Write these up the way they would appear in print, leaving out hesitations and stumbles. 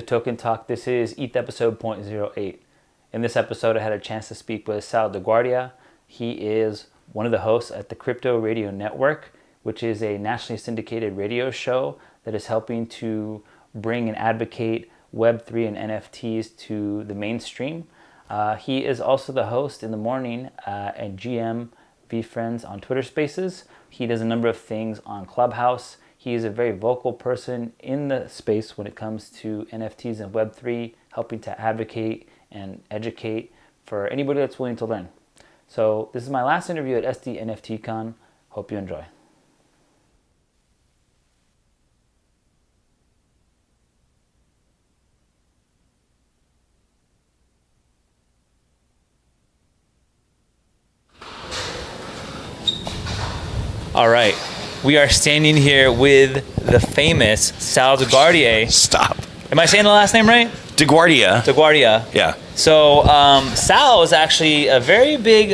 to TokenTalk. This is ETH episode 0.08. In this episode, I had a chance to speak with Sal DiGuardia. He is one of the hosts at the CryptoRadioNetwork, which is a nationally syndicated radio show that is helping to bring and advocate Web3 and NFTs to the mainstream. He is also the host in the morning at GM VFriends on Twitter Spaces. He does a number of things on Clubhouse. He is a very vocal person in the space when it comes to NFTs and Web3, helping to advocate and educate for anybody that's willing to learn. So this is my last interview at SDNFT Con. Hope you enjoy. All right, we are standing here with the famous Sal DiGuardia. Stop. Am I saying the last name right? DiGuardia. DiGuardia. Yeah. So Sal is actually a very big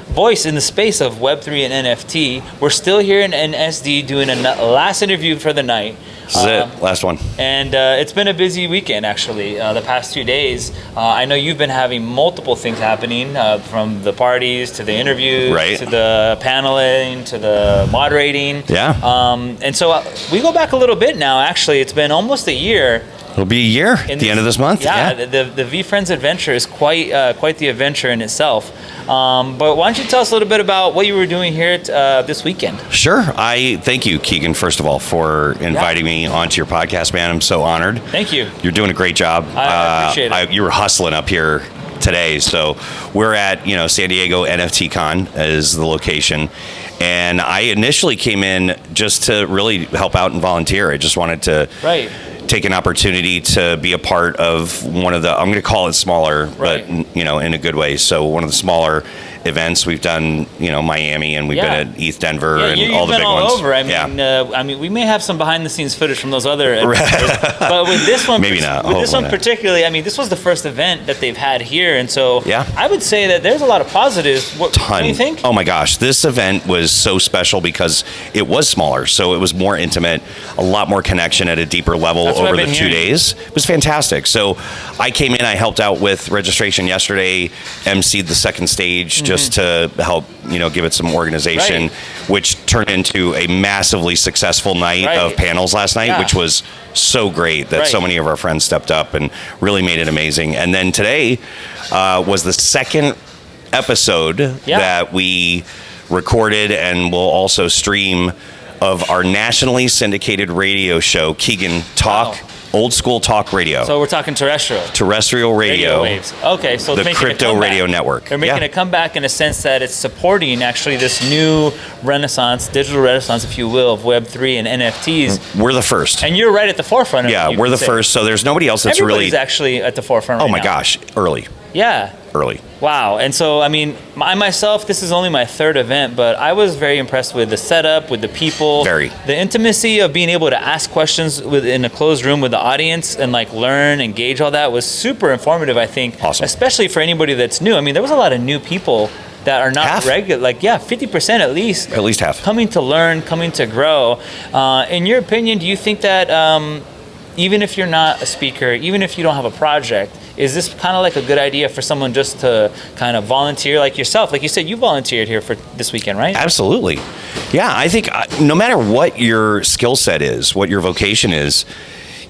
voice in the space of Web3 and NFT. We're still here in SD doing a last interview for the night. This is it. Last one. And it's been a busy weekend, actually, the past 2 days. I know you've been having multiple things happening, from the parties to the interviews, right, to the paneling, to the moderating. Yeah. And so we go back a little bit now, actually. It's been almost a year. It'll be a year at the end of this month. Yeah, the VFriends adventure is quite the adventure in itself. But why don't you tell us a little bit about what you were doing here this weekend? Sure. I thank you, Keegan, first of all, for inviting me onto your podcast, man. I'm so honored. Thank you. You're doing a great job. I appreciate it. You were hustling up here today. So we're at, San Diego NFT Con is the location. And I initially came in just to really help out and volunteer. I just wanted to take an opportunity to be a part of one of the, I'm going to call it smaller, but in a good way. So one of the smaller events we've done, Miami, and we've been at ETH Denver and all the big ones. Over. I mean, we may have some behind the scenes footage from those other events, but with this one, maybe not. With this one particularly, I mean, this was the first event that they've had here, and so I would say that there's a lot of positives. What do you think? Oh my gosh, this event was so special because it was smaller, so it was more intimate, a lot more connection at a deeper level over the 2 days. It was fantastic. So I came in, I helped out with registration yesterday, emceed the second stage, just to help, give it some organization, which turned into a massively successful night of panels last night, which was so great that so many of our friends stepped up and really made it amazing. And then today was the second episode that we recorded and will also stream of our nationally syndicated radio show, Keegan Talk. Old school talk radio. So we're talking terrestrial. Terrestrial radio. Waves. Okay, so the CryptoRadioNetwork. They're making a comeback in a sense that it's supporting actually this new renaissance, digital renaissance, if you will, of Web3 and NFTs. We're the first. And you're right at the forefront of it. Yeah, we're the first, so there's nobody else that's Everybody's actually at the forefront right now. Oh my gosh, early. Yeah. Early. Wow. And so, I mean, I myself, this is only my third event, but I was very impressed with the setup, with the people. Very. The intimacy of being able to ask questions in a closed room with the audience and learn, engage, all that was super informative, I think. Awesome. Especially for anybody that's new. I mean, there was a lot of new people that are not regular, 50% at least. At least half. Coming to learn, coming to grow. In your opinion, do you think that even if you're not a speaker, even if you don't have a project, is this kind of like a good idea for someone just to kind of volunteer like yourself? Like you said, you volunteered here for this weekend, right? Absolutely. Yeah, I think no matter what your skill set is, what your vocation is,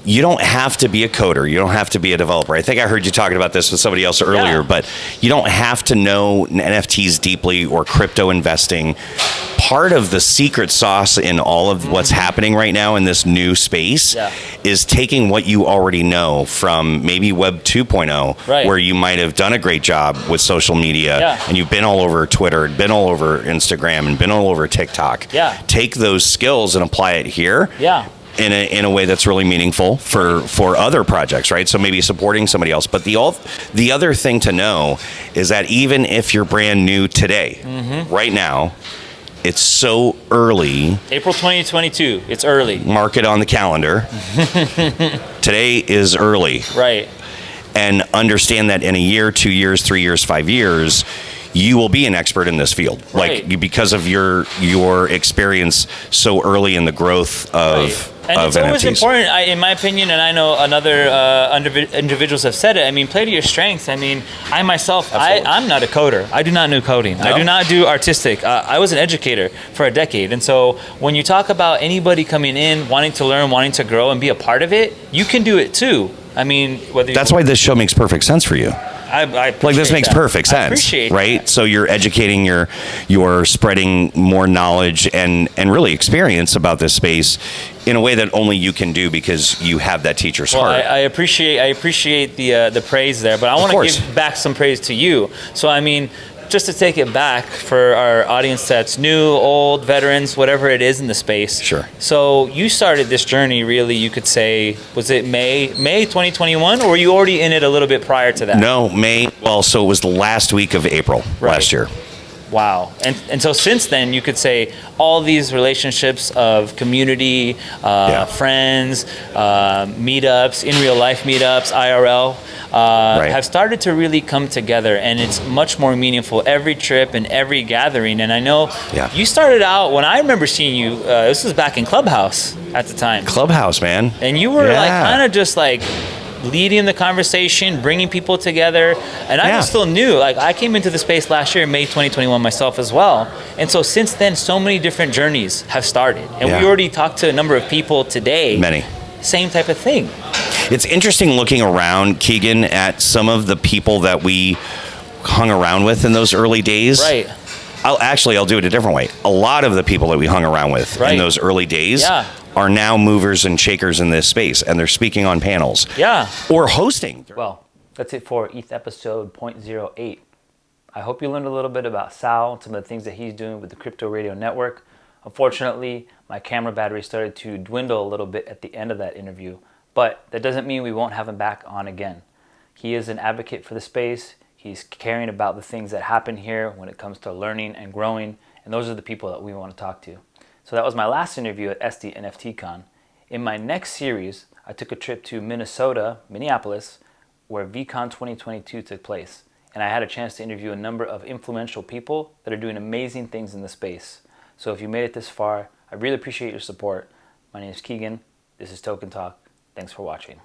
you don't have to be a coder. You don't have to be a developer. I think I heard you talking about this with somebody else earlier, but you don't have to know NFTs deeply or crypto investing. Part of the secret sauce in all of what's happening right now in this new space is taking what you already know from maybe Web 2.0, where you might have done a great job with social media and you've been all over Twitter, been all over Instagram, and been all over TikTok. Take those skills and apply it here. In a way that's really meaningful for other projects, right? So maybe supporting somebody else. But the other thing to know is that even if you're brand new today, right now, it's so early. April 2022, it's early. Mark it on the calendar. Today is early. Right. And understand that in a year, 2 years, 3 years, 5 years, you will be an expert in this field, Right. like because of your experience so early in the growth of. And of it's always NFTs. important, in my opinion, and I know another individuals have said it. I mean, play to your strengths. I mean, I myself, I'm not a coder. I do not know coding. No? I do not do artistic. I was an educator for a decade. And so when you talk about anybody coming in, wanting to learn, wanting to grow and be a part of it, you can do it too. I mean, That's why this show makes perfect sense for you. I Like this makes that. perfect sense, I appreciate right? that. So you're educating, you're spreading more knowledge and really experience about this space in a way that only you can do because you have that teacher's Well, heart. I appreciate the praise there, but I want to course. give back some praise to you. So I mean, just to take it back for our audience that's new, old, veterans, whatever it is in the space. Sure. So you started this journey really, you could say, was it May 2021, or were you already in it a little bit prior to that? No, May. Well, so it was the last week of April last year. Wow. And so since then, you could say all these relationships of community, friends, meetups, in real life meetups, IRL, have started to really come together, and it's much more meaningful every trip and every gathering. And I know you started out, when I remember seeing you, this was back in Clubhouse at the time. Clubhouse, man. And you were like kind of just like leading the conversation, bringing people together. And I was still new. Like I came into the space last year, May 2021 myself as well. And so since then, so many different journeys have started. And we already talked to a number of people today. Many. Same type of thing. It's interesting looking around, Keegan, at some of the people that we hung around with in those early days. Right. I'll do it a different way. A lot of the people that we hung around with in those early days are now movers and shakers in this space, and they're speaking on panels. Yeah. Or hosting. Well, that's it for ETH episode 0.08. I hope you learned a little bit about Sal and some of the things that he's doing with the Crypto Radio Network. Unfortunately, my camera battery started to dwindle a little bit at the end of that interview, but that doesn't mean we won't have him back on again. He is an advocate for the space. He's caring about the things that happen here when it comes to learning and growing, and those are the people that we want to talk to. So that was my last interview at SDNFT Con. In my next series, I took a trip to Minneapolis, where VCon 2022 took place, and I had a chance to interview a number of influential people that are doing amazing things in the space. So if you made it this far, I really appreciate your support. My name is Keegan. This is TokenTalk. Thanks for watching.